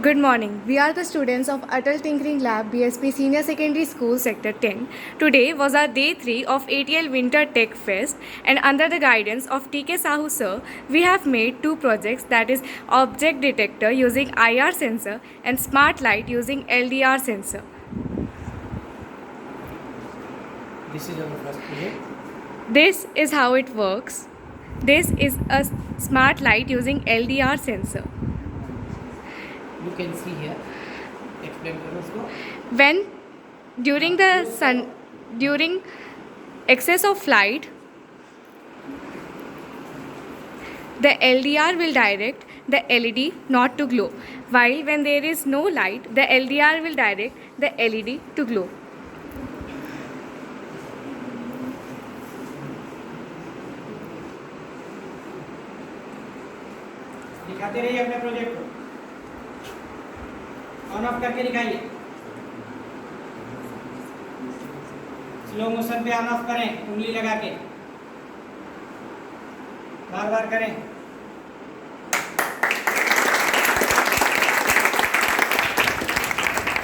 Good morning. We are the students of Atal Tinkering Lab, BSP Senior Secondary School, Sector 10. Today was our day 3 of ATL Winter Tech Fest, and under the guidance of TK Sahu sir, we have made two projects, that is object detector using IR sensor and smart light using LDR sensor. This is our first project. This is how it works. This is a smart light using LDR sensor. You can see here. Explain करो उसको. When during excess of light, the LDR will direct the LED not to glow, while when there is no light, the LDR will direct the LED to glow. दिखाते रहिए अपने project को, on off करके दिखाइए, slow motion पे on off करें, उंगली लगा के बार बार करें।